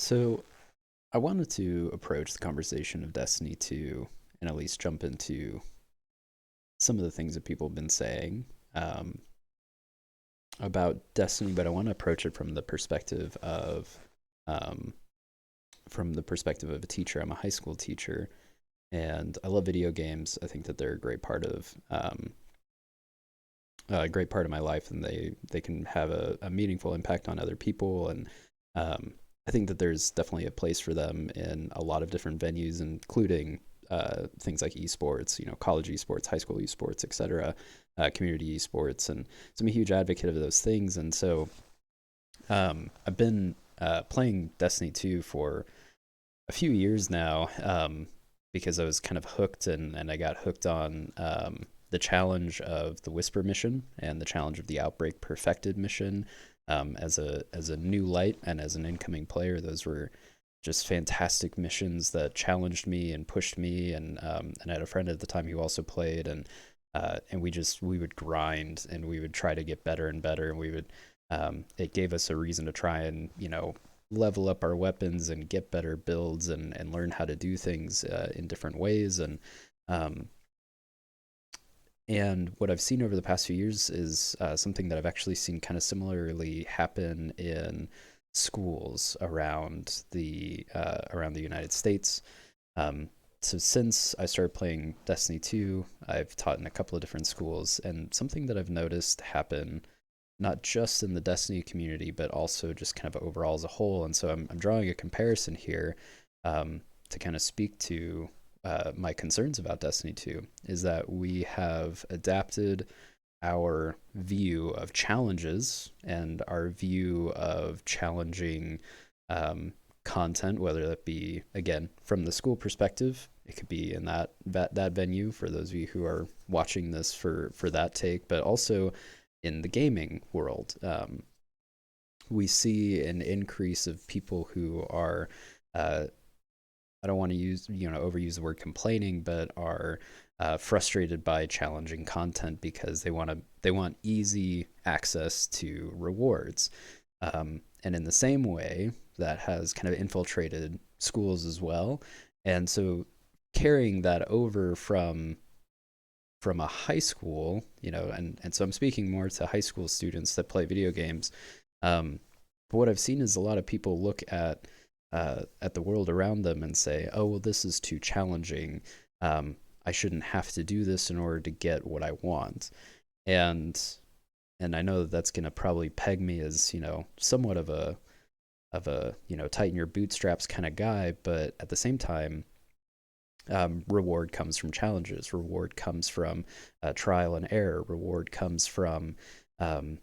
So I wanted to approach the conversation of Destiny 2 and at least jump into some of the things that people have been saying um, about Destiny, but I want to approach it um, from the perspective of a teacher. I'm a high school teacher, and I love video games. I think that they're a great part of my life, and they can have a meaningful impact on other people. And um, I think that there's definitely a place for them in a lot of different venues, including things like esports, college esports, high school esports, etc., community esports, and so I'm a huge advocate of those things. And so I've been playing Destiny 2 for a few years now, because I was kind of hooked, and I got hooked on the challenge of the Whisper mission and the challenge of the Outbreak Perfected mission. As a new light and as an incoming player, those were just fantastic missions that challenged me and pushed me. And I had a friend at the time who also played, and we would grind and we would try to get better and better, and we would it gave us a reason to try and level up our weapons and get better builds and learn how to do things in different ways. Um, and what I've seen over the past few years is something that I've actually seen kind of similarly happen in schools around the United States. Um, so since I started playing Destiny 2, I've taught in a couple of different schools, and something that I've noticed happen not just in the Destiny community, but also just kind of overall as a whole. And so I'm drawing a comparison here to kind of speak to my concerns about Destiny 2 is that we have adapted our view of challenges and our view of challenging um, content, whether that be, again, from the school perspective. It could be in that venue for those of you who are watching this for that take, but also in the gaming world. We see an increase of people who are, uh, I don't want to overuse the word complaining, but are frustrated by challenging content because they want easy access to rewards. And in the same way, that has kind of infiltrated schools as well. And so carrying that over from a high school, and so I'm speaking more to high school students that play video games. But what I've seen is a lot of people look at the world around them and say, "Oh, well, this is too challenging. I shouldn't have to do this in order to get what I want." And and I know that that's going to probably peg me as somewhat of a tighten your bootstraps kind of guy, but at the same time, reward comes from challenges. Reward comes from trial and error. Reward comes um,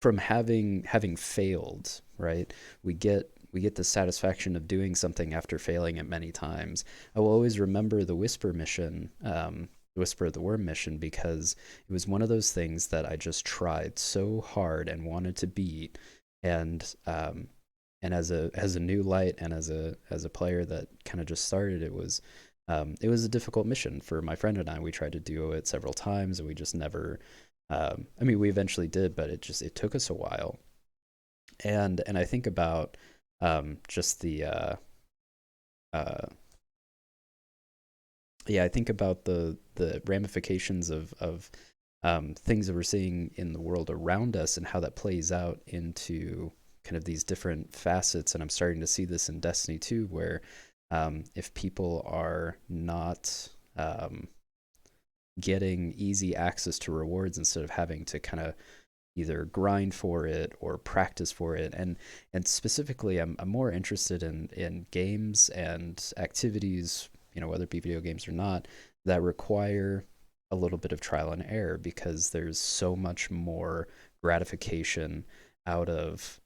from having failed. Right? We get the satisfaction of doing something after failing it many times. I will always remember the Whisper mission, the Whisper of the Worm mission, because it was one of those things that I just tried so hard and wanted to beat, and and as a new light and as a player that kind of just started, it was a difficult mission for my friend and I. We tried to do it several times, and we just never. I mean, we eventually did, but it took us a while. And I think about just the uh, yeah, I think about the ramifications of things that we're seeing in the world around us and how that plays out into kind of these different facets. And I'm starting to see this in Destiny 2, where if people are not getting easy access to rewards instead of having to kind of either grind for it or practice for it. And specifically, I'm more interested in games and activities, whether it be video games or not, that require a little bit of trial and error, because there's so much more gratification out of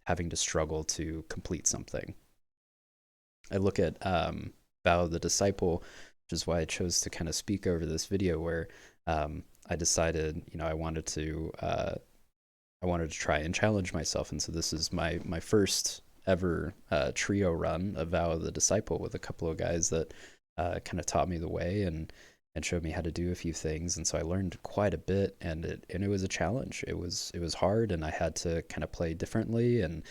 having to struggle to complete something. I look at Vow of the Disciple, which is why I chose to kind of speak over this video, where I decided, I wanted to try and challenge myself, and so this is my first ever trio run of Vow of the Disciple with a couple of guys that kind of taught me the way and showed me how to do a few things, and so I learned quite a bit, and it was a challenge. It was hard, and I had to kind of play differently, and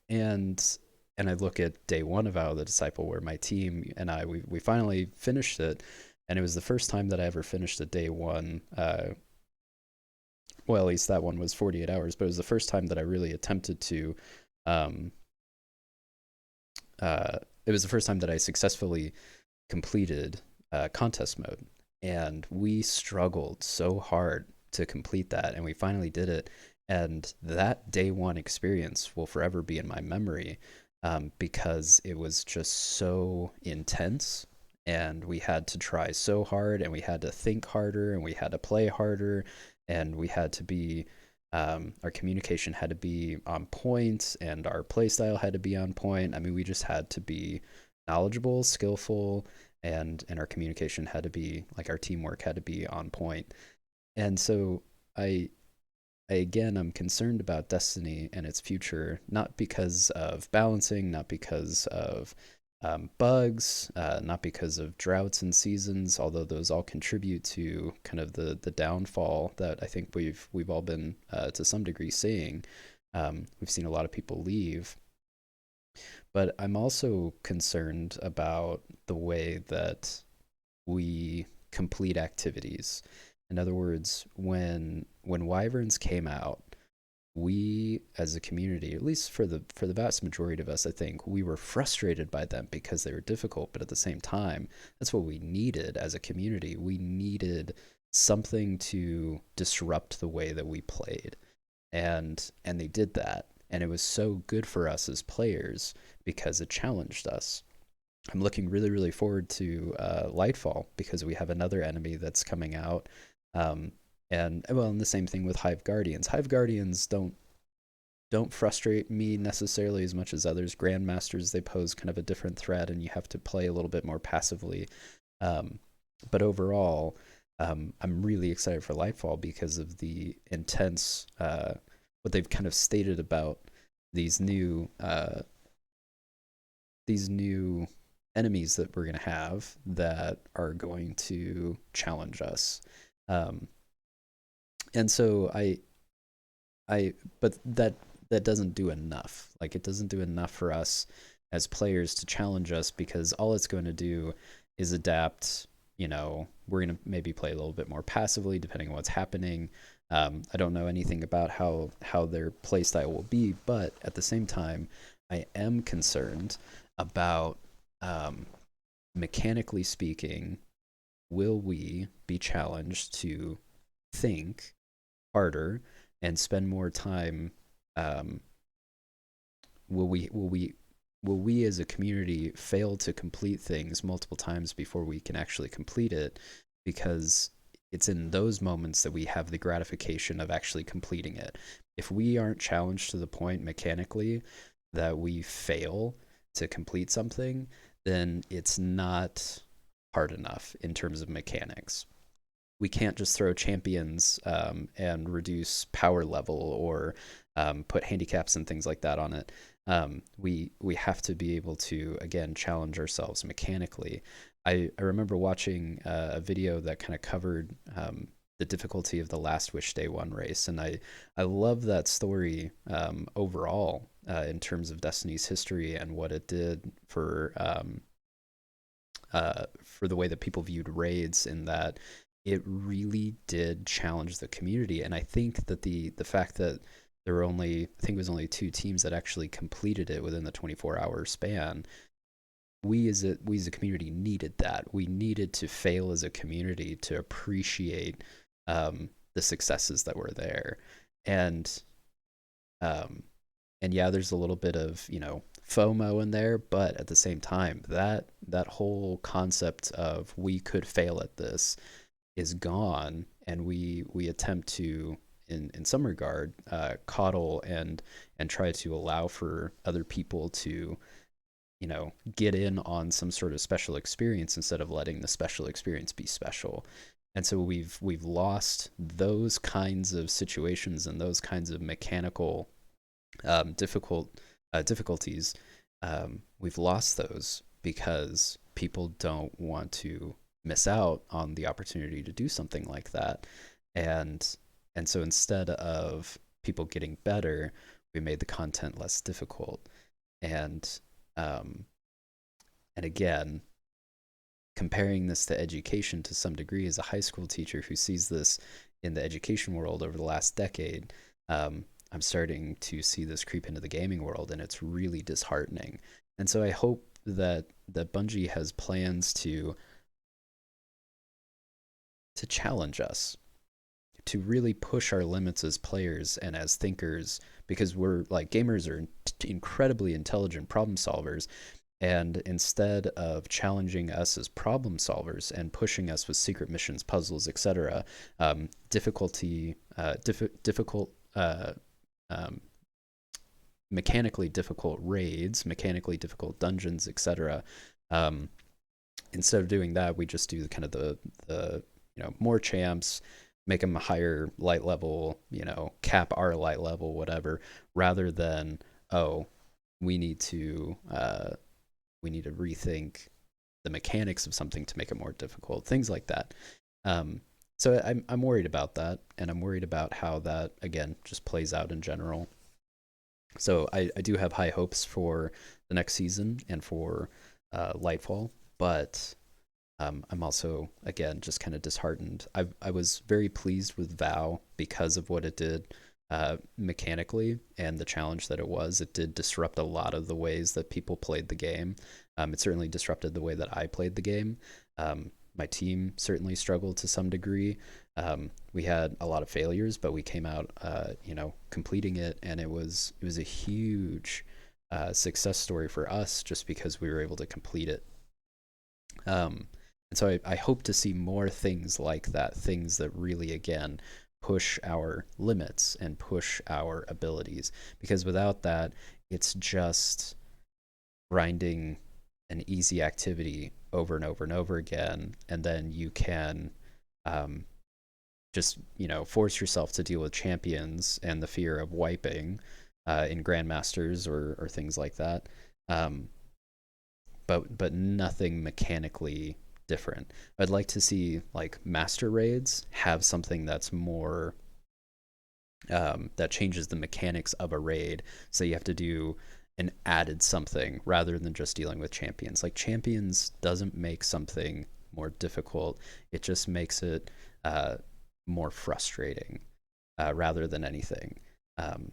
and I look at day one of Vow of the Disciple, where my team and I we finally finished it, and it was the first time that I ever finished a day one. Well, at least that one was 48 hours, but it was the first time that I really attempted to. Um, it was the first time that I successfully completed contest mode, and we struggled so hard to complete that, and we finally did it. And that day one experience will forever be in my memory, because it was just so intense, and we had to try so hard, and we had to think harder, and we had to play harder, and we had to be our communication had to be on point, and our play style had to be on point. I mean, we just had to be knowledgeable, skillful, and our communication had to be like our teamwork had to be on point. And so I again, I'm concerned about Destiny and its future, not because of balancing, not because of bugs, not because of droughts and seasons, although those all contribute to kind of the downfall that I think we've all been to some degree seeing. We've seen a lot of people leave, but I'm also concerned about the way that we complete activities. In other words, when Wyverns came out, we as a community, at least for the vast majority of us, I think we were frustrated by them because they were difficult, but at the same time, that's what we needed as a community. We needed something to disrupt the way that we played. And they did that. And it was so good for us as players because it challenged us. I'm looking really, really forward to Lightfall because we have another enemy that's coming out. Um, and well, and the same thing with Hive Guardians. Hive Guardians don't frustrate me necessarily as much as others. Grandmasters, they pose kind of a different threat, and you have to play a little bit more passively. Um, but overall, I'm really excited for Lightfall because of the intense what they've kind of stated about these new uh, these new enemies that we're going to have that are going to challenge us. Um, and so I, but that doesn't do enough. Like it doesn't do enough for us as players to challenge us because all it's going to do is adapt. You know, we're going to maybe play a little bit more passively depending on what's happening. I don't know anything about how their play style will be, but at the same time, I am concerned about mechanically speaking, will we be challenged to think harder and spend more time? Um, will we as a community fail to complete things multiple times before we can actually complete it? Because it's in those moments that we have the gratification of actually completing it. If we aren't challenged to the point mechanically that we fail to complete something, then it's not hard enough in terms of mechanics. We can't just throw champions and reduce power level or put handicaps and things like that on it. We have to be able to again challenge ourselves mechanically. I remember watching a video that kind of covered the difficulty of the Last Wish Day One race, and I love that story overall in terms of Destiny's history and what it did for the way that people viewed raids, in that it really did challenge the community. And I think that the fact that there were only, I think it was only two teams that actually completed it within the 24-hour span, we as a community needed that. We needed to fail as a community to appreciate the successes that were there. And um, and yeah, there's a little bit of FOMO in there, but at the same time, that whole concept of we could fail at this is gone, and we attempt to in some regard coddle and try to allow for other people to get in on some sort of special experience instead of letting the special experience be special. And so we've lost those kinds of situations and those kinds of mechanical difficulties. We've lost those because people don't want to miss out on the opportunity to do something like that. And and so instead of people getting better, we made the content less difficult. And um, and again, comparing this to education to some degree as a high school teacher who sees this in the education world over the last decade, I'm starting to see this creep into the gaming world, and it's really disheartening. And so I hope that Bungie has plans to challenge us, to really push our limits as players and as thinkers, because we're like gamers are incredibly intelligent problem solvers. And instead of challenging us as problem solvers and pushing us with secret missions, puzzles, etc., difficult, um, mechanically difficult raids, mechanically difficult dungeons, etc. Um, Instead of doing that, we just do kind of the more champs, make them a higher light level, cap our light level, whatever, rather than, oh, we need to rethink the mechanics of something to make it more difficult, things like that. Um, so I'm worried about that, and I'm worried about how that again just plays out in general. So I do have high hopes for the next season and for Lightfall, but I'm also again just kind of disheartened. I was very pleased with Vow because of what it did mechanically and the challenge that it was. It did disrupt a lot of the ways that people played the game. It certainly disrupted the way that I played the game. My team certainly struggled to some degree. We had a lot of failures, but we came out, completing it, and it was a huge success story for us just because we were able to complete it. Um, and so I hope to see more things like that, things that really, again, push our limits and push our abilities. Because without that, it's just grinding an easy activity over and over and over again. And then you can um, just, force yourself to deal with champions and the fear of wiping in Grandmasters or things like that. Um, but nothing mechanically different. I'd like to see like master raids have something that's more that changes the mechanics of a raid. So you have to do an added something rather than just dealing with champions. Like champions doesn't make something more difficult. It just makes it more frustrating rather than anything. Um,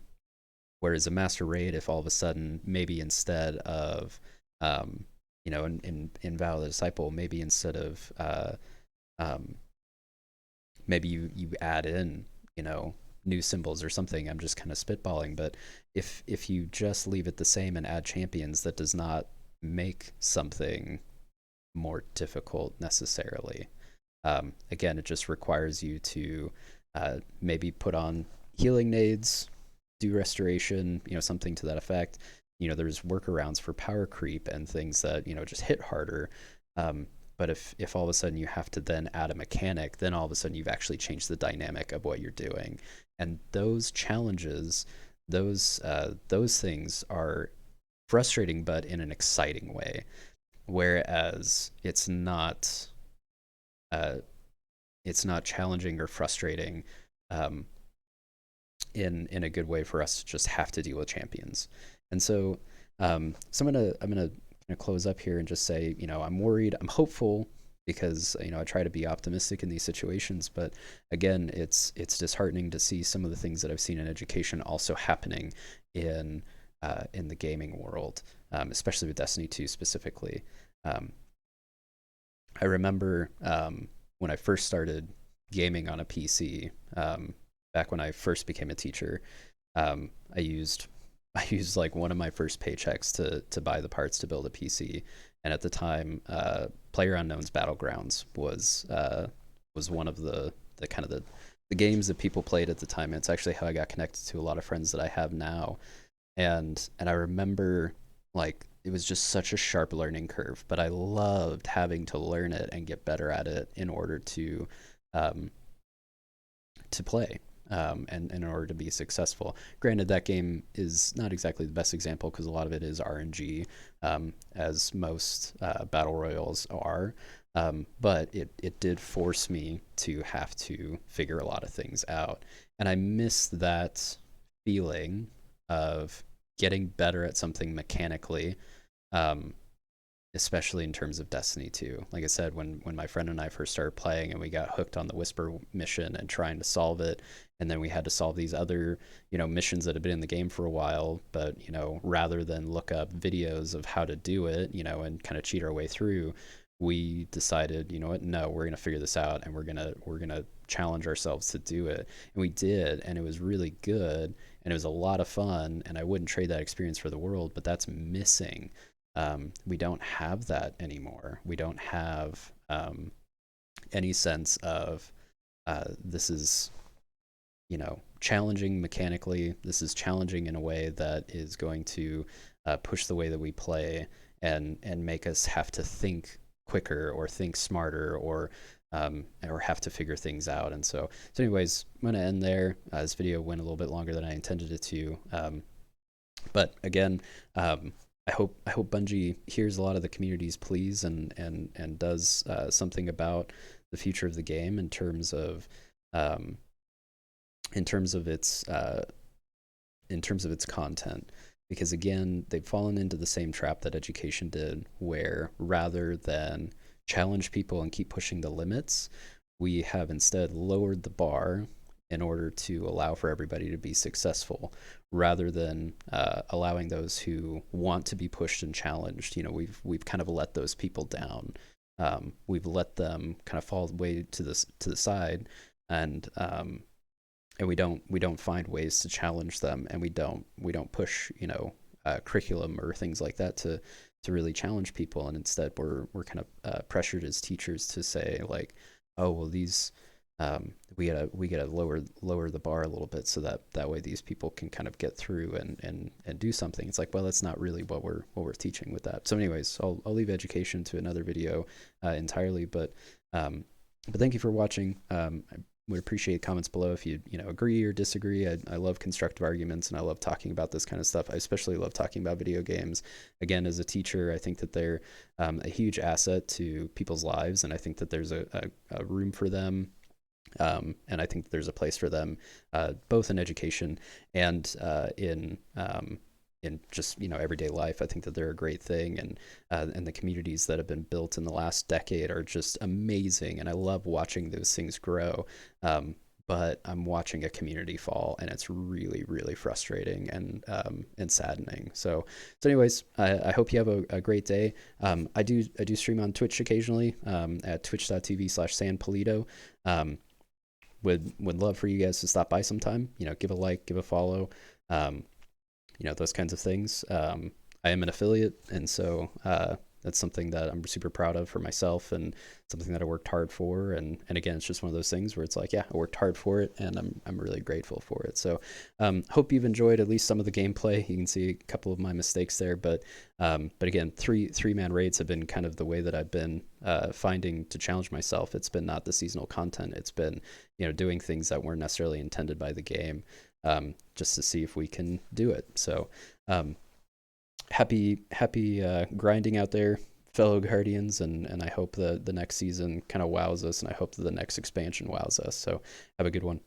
Whereas a master raid, if all of a sudden maybe instead of in Vow of the Disciple, maybe instead of um, maybe you add in new symbols or something. I'm just kind of spitballing, but if you just leave it the same and add champions, that does not make something more difficult necessarily. Again, it just requires you to maybe put on healing nades, do restoration, something to that effect. There's workarounds for power creep and things that just hit harder. But if all of a sudden you have to then add a mechanic, then all of a sudden you've actually changed the dynamic of what you're doing. And those challenges, those things are frustrating, but in an exciting way. Whereas uh, it's not challenging or frustrating um, in a good way for us to just have to deal with champions. And so I'm gonna close up here and just say, I'm worried, I'm hopeful because I try to be optimistic in these situations, but again, it's disheartening to see some of the things that I've seen in education also happening in the gaming world, especially with Destiny 2 specifically. Um, I remember when I first started gaming on a PC, back when I first became a teacher, I used I used like one of my first paychecks to buy the parts to build a PC. And at the time, PlayerUnknown's Battlegrounds was one of the kind of the games that people played at the time. It's actually how I got connected to a lot of friends that I have now. And I remember like it was just such a sharp learning curve, but I loved having to learn it and get better at it in order um, to play, and in order to be successful. Granted, that game is not exactly the best example because a lot of it is RNG, as most battle royals are. But it did force me to have to figure a lot of things out. And I miss that feeling of getting better at something mechanically, um, especially in terms of Destiny 2. Like I said, when my friend and I first started playing and we got hooked on the Whisper mission and trying to solve it, and then we had to solve these other, missions that had been in the game for a while, but, rather than look up videos of how to do it, and kind of cheat our way through, we decided, you know what, no, we're going to figure this out and we're going to challenge ourselves to do it. And we did, and it was really good and it was a lot of fun, and I wouldn't trade that experience for the world, but that's missing. We don't have that anymore. We don't have any sense of this is, challenging mechanically. This is challenging in a way that is going to push the way that we play and make us have to think quicker or think smarter or have to figure things out. And so anyways, I'm going to end there. This video went a little bit longer than I intended it to. But again, I hope Bungie hears a lot of the community's pleas and does something about the future of the game um, in terms of its content. Because again, they've fallen into the same trap that education did, where rather than challenge people and keep pushing the limits, we have instead lowered the bar in order to allow for everybody to be successful, rather than allowing those who want to be pushed and challenged. We've kind of let those people down. We've let them kind of fall way to the side, and we don't find ways to challenge them, and we don't push curriculum or things like that to really challenge people, and instead we're kind of pressured as teachers to say like, oh well, these we gotta lower the bar a little bit so that way these people can kind of get through and do something. It's like, well, that's not really what we're teaching with that. So anyways, I'll leave education to another video entirely, but thank you for watching. I would appreciate comments below if you agree or disagree. I love constructive arguments, and I love talking about this kind of stuff. I especially love talking about video games. Again, as a teacher, I think that they're a huge asset to people's lives, and I think that there's a room for them. And I think there's a place for them, both in education and in just everyday life. I think that they're a great thing, and the communities that have been built in the last decade are just amazing, and I love watching those things grow. But I'm watching a community fall, and it's really, really frustrating and saddening. So anyways, I hope you have a great day. I do stream on Twitch occasionally at twitch.tv/SanPolito. Would love for you guys to stop by sometime. Give a like, give a follow. Those kinds of things. I am an affiliate, and so that's something that I'm super proud of for myself, and something that I worked hard for. And again, it's just one of those things where it's like, yeah, I worked hard for it, and I'm really grateful for it. So hope you've enjoyed at least some of the gameplay. You can see a couple of my mistakes there, but again, three-man raids have been kind of the way that I've been finding to challenge myself. It's been not the seasonal content. It's been doing things that weren't necessarily intended by the game, just to see if we can do it. So happy grinding out there, fellow Guardians, and I hope the next season kind of wows us, and I hope that the next expansion wows us. So have a good one.